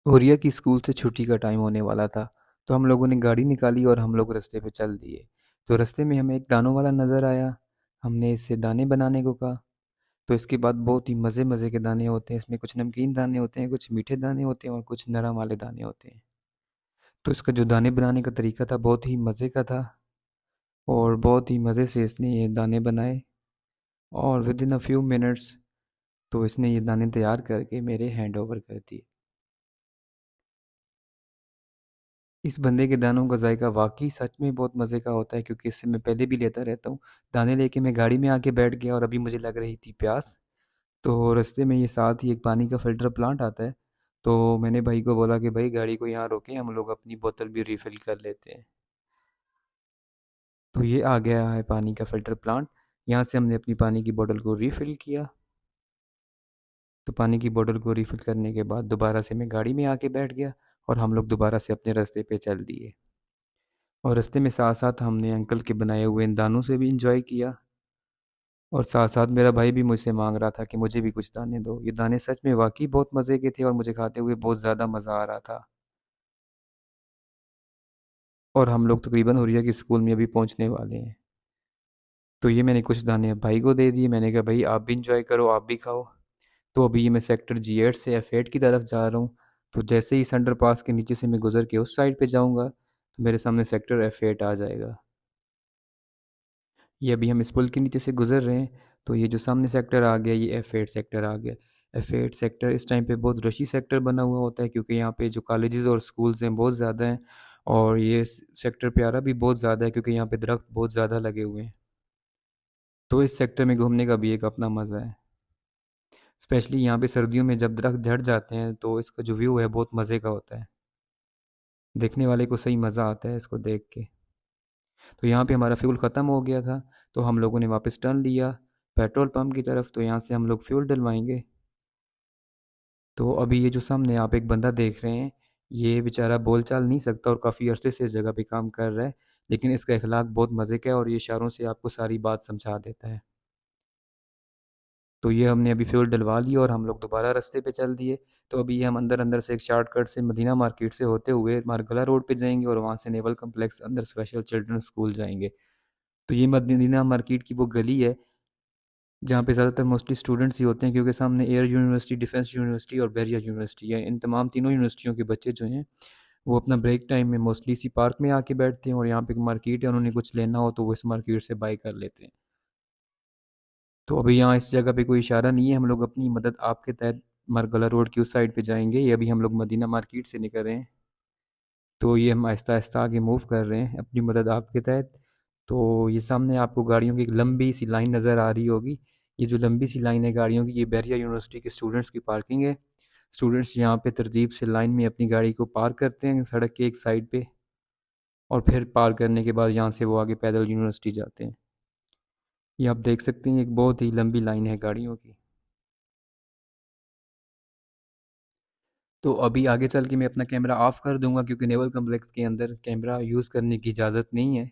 हुरिया की स्कूल से छुट्टी का टाइम होने वाला था, तो हम लोगों ने गाड़ी निकाली और हम लोग रास्ते पे चल दिए। तो रास्ते में हमें एक दानों वाला नज़र आया। हमने इससे दाने बनाने को कहा। तो इसके बाद बहुत ही मज़े मज़े के दाने होते हैं। इसमें कुछ नमकीन दाने होते हैं, कुछ मीठे दाने होते हैं और कुछ नरम वाले दाने होते हैं। तो इसका जो दाने बनाने का तरीका था बहुत ही मज़े का था और बहुत ही मज़े से इसने ये दाने बनाए। और with in a few minutes तो इसने ये दाने तैयार करके मेरे हैंड ओवर कर दिए। इस बंदे के दानों का जायका वाक़ई सच में बहुत मज़े का होता है, क्योंकि इससे मैं पहले भी लेता रहता हूँ। दाने लेके मैं गाड़ी में आके बैठ गया और अभी मुझे लग रही थी प्यास। तो रास्ते में ये साथ ही एक पानी का फ़िल्टर प्लांट आता है। तो मैंने भाई को बोला कि भाई गाड़ी को यहाँ रोकें, हम लोग अपनी बोतल भी रिफ़िल कर लेते हैं। तो ये आ गया है पानी का फ़िल्टर प्लांट। यहाँ से हमने अपनी पानी की बोतल को रिफ़िल किया। तो पानी की बोतल को रिफ़िल करने के बाद दोबारा से मैं गाड़ी में आके बैठ गया और हम लोग दोबारा से अपने रास्ते पे चल दिए। और रास्ते में साथ-साथ हमने अंकल के बनाए हुए इन दानों से भी एंजॉय किया। और साथ-साथ मेरा भाई भी मुझसे माँग रहा था कि मुझे भी कुछ दाने दो। ये दाने सच में वाक़ई बहुत मज़े के थे और मुझे खाते हुए बहुत ज़्यादा मज़ा आ रहा था। और हम लोग तकरीबन हुरिया के स्कूल में अभी पहुँचने वाले हैं। तो ये मैंने कुछ दाने भाई को दे दिए। मैंने कहा भाई आप भी एंजॉय करो, आप भी खाओ। तो अभी ये मैं सेक्टर G8 से F8 की तरफ जा रहा हूँ। तो जैसे ही इस अंडरपास के नीचे से मैं गुज़र के उस साइड पे जाऊँगा, तो मेरे सामने सेक्टर F8 आ जाएगा। ये अभी हम इस पुल के नीचे से गुज़र रहे हैं। तो ये जो सामने सेक्टर आ गया, ये F8 सेक्टर आ गया। F8 सेक्टर इस टाइम पे बहुत रशी सेक्टर बना हुआ होता है, क्योंकि यहाँ पे जो कॉलेजेस और स्कूल्स हैं बहुत ज़्यादा हैं। और ये सेक्टर प्यारा भी बहुत ज़्यादा है, क्योंकि यहाँ पे दरख्त बहुत ज़्यादा लगे हुए हैं। तो इस सेक्टर में घूमने का भी एक अपना मज़ा है। स्पेशली यहाँ पे सर्दियों में जब दरख्त झड़ जाते हैं तो इसका जो व्यू है बहुत मज़े का होता है। देखने वाले को सही मज़ा आता है इसको देख के। तो यहाँ पे हमारा फ्यूल ख़त्म हो गया था। तो हम लोगों ने वापस टर्न लिया पेट्रोल पंप की तरफ। तो यहाँ से हम लोग फ्यूल डलवाएंगे। तो अभी ये जो सामने आप एक बंदा देख रहे हैं, ये बेचारा बोल चाल नहीं सकता और काफ़ी अरसे से इस जगह पे काम कर रहा है। लेकिन इसका अखलाक बहुत मज़े का है और ये इशारों से आपको सारी बात समझा देता है। तो ये हमने अभी फ्यूल डलवा लिया और हम लोग दोबारा रास्ते पे चल दिए। तो अभी ये हम अंदर अंदर से एक शॉर्टकट से मदीना मार्केट से होते हुए मारगला रोड पे जाएंगे और वहाँ से नेवल कम्प्लेक्स अंदर स्पेशल चिल्ड्रन स्कूल जाएंगे। तो ये मदीना मार्केट की वो गली है जहाँ पे ज़्यादातर मोस्टली स्टूडेंट्स ही होते हैं, क्योंकि सामने एयर यूनिवर्सिटी, डिफेंस यूनिवर्सिटी और बैरिया यूनिवर्सिटी है। इन तमाम तीनों यूनिवर्सिटियों के बच्चे जो हैं वो अपना ब्रेक टाइम में मोस्टली इसी पार्क में आके बैठते हैं। और यहाँ पे एक मार्केट है, उन्होंने कुछ लेना हो तो वो इस मार्केट से बाई कर लेते हैं। तो अभी यहाँ इस जगह पे कोई इशारा नहीं है, हम लोग अपनी मदद आपके तहत मरगला रोड की उस साइड पे जाएंगे। ये अभी हम लोग मदीना मार्केट से निकल रहे हैं। तो ये हम आहिस्ता आहिस्ता आगे मूव कर रहे हैं अपनी मदद आपके तहत। तो ये सामने आपको गाड़ियों की एक लंबी सी लाइन नज़र आ रही होगी। ये जो लंबी सी लाइन है गाड़ियों की, ये बैरिया यूनिवर्सिटी के स्टूडेंट्स की पार्किंग है। स्टूडेंट्स यहाँ पे तरतीब से लाइन में अपनी गाड़ी को पार्क करते हैं सड़क के एक साइड पे। और फिर पार्क करने के बाद यहाँ से वो आगे पैदल यूनिवर्सिटी जाते हैं। ये आप देख सकते हैं एक बहुत ही लंबी लाइन है गाड़ियों की। तो अभी आगे चल के मैं अपना कैमरा ऑफ कर दूंगा, क्योंकि नेवल कम्प्लेक्स के अंदर कैमरा यूज़ करने की इजाज़त नहीं है।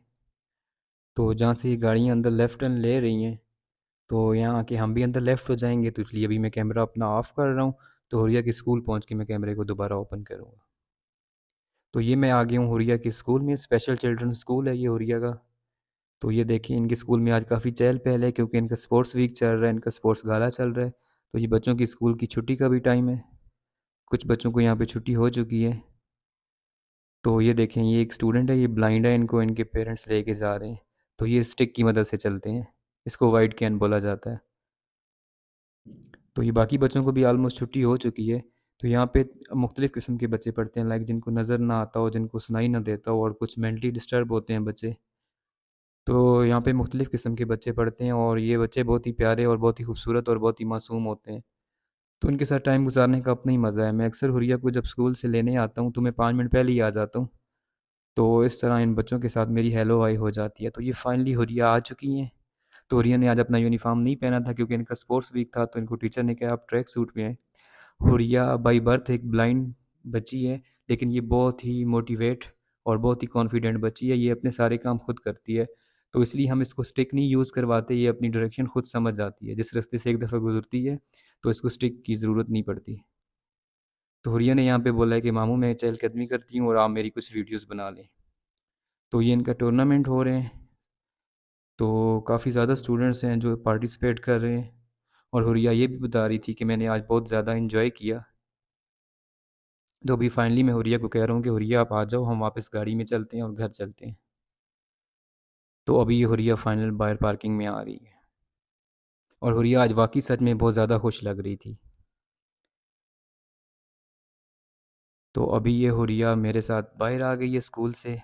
तो जहाँ से ये गाड़ियाँ अंदर लेफ़्ट टर्न ले रही हैं, तो यहाँ आके हम भी अंदर लेफ़्ट हो जाएंगे। तो इसलिए अभी मैं कैमरा अपना ऑफ कर रहा हूँ। तो हुरिया के स्कूल पहुँच के मैं कैमरे को दोबारा ओपन करूँगा। तो ये मैं आ गया हूँ हुरिया के स्कूल में। स्पेशल चिल्ड्रन स्कूल है ये हुरिया का। तो ये देखिए इनके स्कूल में आज काफ़ी चहल पहल है, क्योंकि इनका स्पोर्ट्स वीक चल रहा है, इनका स्पोर्ट्स गाला चल रहा है। तो ये बच्चों की स्कूल की छुट्टी का भी टाइम है। कुछ बच्चों को यहाँ पे छुट्टी हो चुकी है। तो ये देखें ये एक स्टूडेंट है, ये ब्लाइंड है, इनको इनके पेरेंट्स लेके जा रहे हैं। तो ये स्टिक की मदद से चलते हैं। इसको वाइट कैन बोला जाता है। तो ये बाकी बच्चों को भी आलमोस्ट छुट्टी हो चुकी है। तो यहाँ पे मुख्तलिफ़ किस्म के बच्चे पढ़ते हैं, लाइक जिनको नज़र ना आता हो, जिनको सुनाई ना देता हो और कुछ मेंटली डिस्टर्ब होते हैं बच्चे। तो यहाँ पे मुख्तलिफ़ किस्म के बच्चे पढ़ते हैं और ये बच्चे बहुत ही प्यारे और बहुत ही खूबसूरत और बहुत ही मासूम होते हैं। तो इनके साथ टाइम गुजारने का अपना ही मज़ा है। मैं अक्सर हुरिया को जब स्कूल से लेने आता हूँ तो मैं 5 मिनट पहले ही आ जाता हूँ। तो इस तरह इन बच्चों के साथ मेरी हेलो हाय हो जाती है। तो ये फाइनली हुरिया आ चुकी हैं। तो हुरिया ने आज अपना यूनिफ़ॉर्म नहीं पहना था, क्योंकि इनका स्पोर्ट्स वीक था। तो इनको टीचर ने कहा आप ट्रैक सूट में आएँ। हुरिया बाई बर्थ एक ब्लाइंड बच्ची है, लेकिन ये बहुत ही मोटिवेट और बहुत ही कॉन्फिडेंट बच्ची है। ये अपने सारे काम खुद करती है। तो इसलिए हम इसको स्टिक नहीं यूज़ करवाते, ये अपनी डायरेक्शन खुद समझ जाती है। जिस रास्ते से एक दफ़ा गुजरती है तो इसको स्टिक की ज़रूरत नहीं पड़ती। तो हुरिया ने यहाँ पे बोला है कि मामू मैं चहलकदमी करती हूँ और आप मेरी कुछ वीडियोस बना लें। तो ये इनका टूर्नामेंट हो रहे हैं, तो काफ़ी ज़्यादा स्टूडेंट्स हैं जो पार्टिसिपेट कर रहे हैं। और हुरिया ये भी बता रही थी कि मैंने आज बहुत ज़्यादा इन्जॉय किया। तो अभी फाइनली मैं हुरिया को कह रहा हूँ कि हुरिया आप आ जाओ, हम वापस गाड़ी में चलते हैं और घर चलते हैं। तो अभी ये हुरिया फाइनल बाहर पार्किंग में आ रही है, और हुरिया आज वाकई सच में बहुत ज़्यादा खुश लग रही थी। तो अभी ये हुरिया मेरे साथ बाहर आ गई है स्कूल से।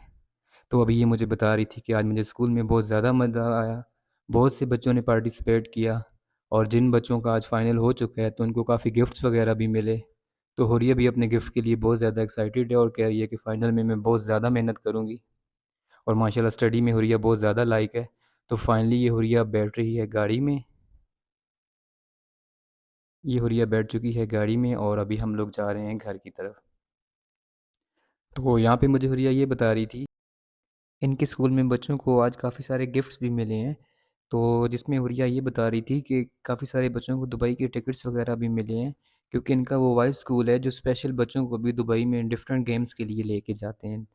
तो अभी ये मुझे बता रही थी कि आज मुझे स्कूल में बहुत ज़्यादा मज़ा आया, बहुत से बच्चों ने पार्टिसिपेट किया, और जिन बच्चों का आज फाइनल हो चुका है तो उनको काफ़ी गिफ्ट्स वगैरह भी मिले। तो हुरिया भी अपने गिफ्ट के लिए बहुत ज़्यादा एक्साइटेड है और कह रही है कि फ़ाइनल में मैं बहुत ज़्यादा मेहनत करूँगी। और माशाल्लाह स्टडी में हुरिया बहुत ज़्यादा लाइक है। तो फाइनली ये हुरिया बैठ रही है गाड़ी में। ये हुरिया बैठ चुकी है गाड़ी में और अभी हम लोग जा रहे हैं घर की तरफ। तो यहाँ पे मुझे हुरिया ये बता रही थी, इनके स्कूल में बच्चों को आज काफ़ी सारे गिफ्ट्स भी मिले हैं। तो जिसमें हुरिया ये बता रही थी कि काफ़ी सारे बच्चों को दुबई के टिकट्स वगैरह भी मिले हैं, क्योंकि इनका वो वाइस स्कूल है जो स्पेशल बच्चों को भी दुबई में डिफरेंट गेम्स के लिए लेके जाते हैं।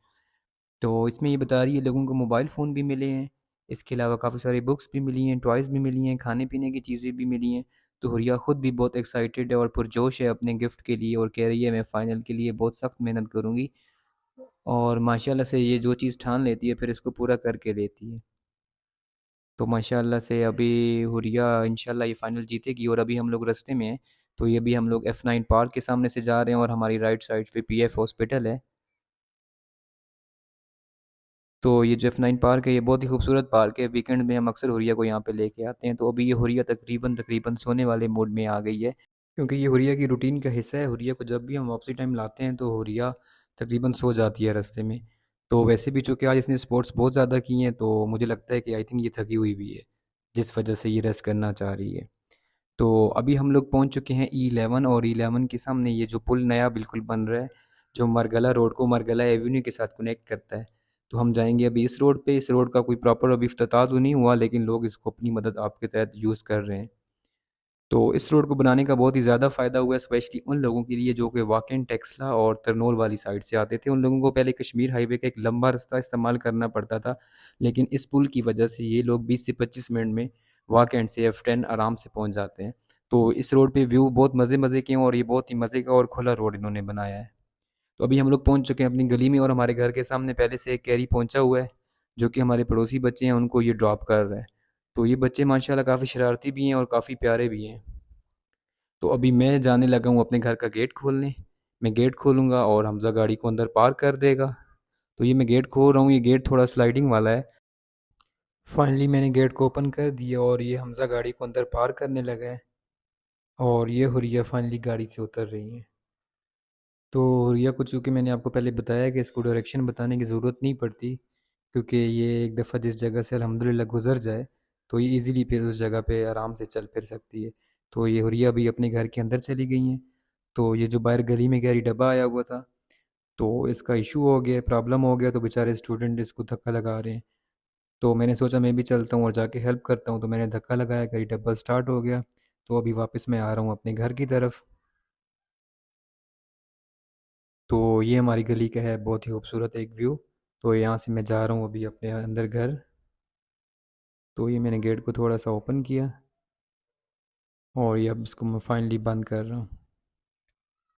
तो इसमें ये बता रही है लोगों को मोबाइल फ़ोन भी मिले हैं, इसके अलावा काफ़ी सारी बुक्स भी मिली हैं, टॉयज़ भी मिली हैं, खाने पीने की चीज़ें भी मिली हैं। तो हुरिया ख़ुद भी बहुत एक्साइटेड है और पुरजोश है अपने गिफ्ट के लिए, और कह रही है मैं फ़ाइनल के लिए बहुत सख्त मेहनत करूँगी। और माशाल्लाह से ये जो चीज़ ठान लेती है फिर इसको पूरा करके लेती है। तो माशाल्लाह से अभी हुरिया इंशाल्लाह ये फ़ाइनल जीतेगी, और अभी हम लोग रास्ते में हैं। तो ये भी हम लोग F9 पार्क के सामने से जा रहे हैं और हमारी राइट साइड पे PF हॉस्पिटल है। तो ये जो F9 पार्क है ये बहुत ही खूबसूरत पार्क है। वीकेंड में हम अक्सर हुरिया को यहाँ पे लेके आते हैं। तो अभी ये हुरिया तकरीबन तकरीबन सोने वाले मूड में आ गई है, क्योंकि ये हुरिया की रूटीन का हिस्सा है। हुरिया को जब भी हम वापसी टाइम लाते हैं तो हुरिया तकरीबन सो जाती है रास्ते में। तो वैसे भी चूँकि आज इसने स्पोर्ट्स बहुत ज़्यादा की हैं तो मुझे लगता है कि आई थिंक ये थकी हुई भी है, जिस वजह से ये रेस्ट करना चाह रही है। तो अभी हम लोग पहुंच चुके हैं E11, और E11 के सामने ये जो पुल नया बिल्कुल बन रहा है, जो मरगला रोड को मरगला एवेन्यू के साथ कनेक्ट करता है। तो हम जाएंगे अभी इस रोड पे। इस रोड का कोई प्रॉपर अभी इफ्तिताह तो नहीं हुआ, लेकिन लोग इसको अपनी मदद आपके तहत यूज़ कर रहे हैं। तो इस रोड को बनाने का बहुत ही ज़्यादा फ़ायदा हुआ है, स्पेशली उन लोगों के लिए जो कि वाकई टेक्सला और तरनोल वाली साइड से आते थे। उन लोगों को पहले कश्मीर हाईवे का एक लंबा रास्ता इस्तेमाल करना पड़ता था, लेकिन इस पुल की वजह से ये लोग 20 से 25 मिनट में वाकई से F10 आराम से पहुंच जाते हैं। तो इस रोड पे व्यू बहुत मज़े मज़े के हैं, और ये बहुत ही मज़े का और खुला रोड इन्होंने बनाया है। तो अभी हम लोग पहुंच चुके हैं अपनी गली में, और हमारे घर के सामने पहले से एक कैरी पहुंचा हुआ है जो कि हमारे पड़ोसी बच्चे हैं उनको ये ड्रॉप कर रहा है। तो ये बच्चे माशाल्लाह काफ़ी शरारती भी हैं और काफ़ी प्यारे भी हैं। तो अभी मैं जाने लगा हूँ अपने घर का गेट खोलने। मैं गेट खोलूँगा और हमज़ा गाड़ी को अंदर पार्क कर देगा। तो ये मैं गेट खोल रहा हूँ, ये गेट थोड़ा स्लाइडिंग वाला है। फाइनली मैंने गेट को ओपन कर दिया और ये हमज़ा गाड़ी को अंदर पार्क करने लगा है, और ये हुरिया फाइनली गाड़ी से उतर रही है। तो हुरिया को चूँकि मैंने आपको पहले बताया कि इसको डायरेक्शन बताने की ज़रूरत नहीं पड़ती, क्योंकि ये एक दफ़ा जिस जगह से अल्हम्दुलिल्लाह गुज़र जाए तो ये इजीली फिर उस जगह पे आराम से चल फिर सकती है। तो ये हुरिया भी अपने घर के अंदर चली गई हैं। तो ये जो बाहर गली में गहरी डब्बा आया हुआ था, तो इसका इशू हो गया, प्रॉब्लम हो गया, तो बेचारे स्टूडेंट इसको धक्का लगा रहे हैं। तो मैंने सोचा मैं भी चलता हूँ और जाके हेल्प करता हूँ, तो मैंने धक्का लगाया, गहरी डब्बा स्टार्ट हो गया। तो अभी वापस मैं आ रहा हूँ अपने घर की तरफ। तो ये हमारी गली का है बहुत ही खूबसूरत एक व्यू। तो यहाँ से मैं जा रहा हूँ अभी अपने अंदर घर। तो ये मैंने गेट को थोड़ा सा ओपन किया, और ये अब इसको मैं फाइनली बंद कर रहा हूँ।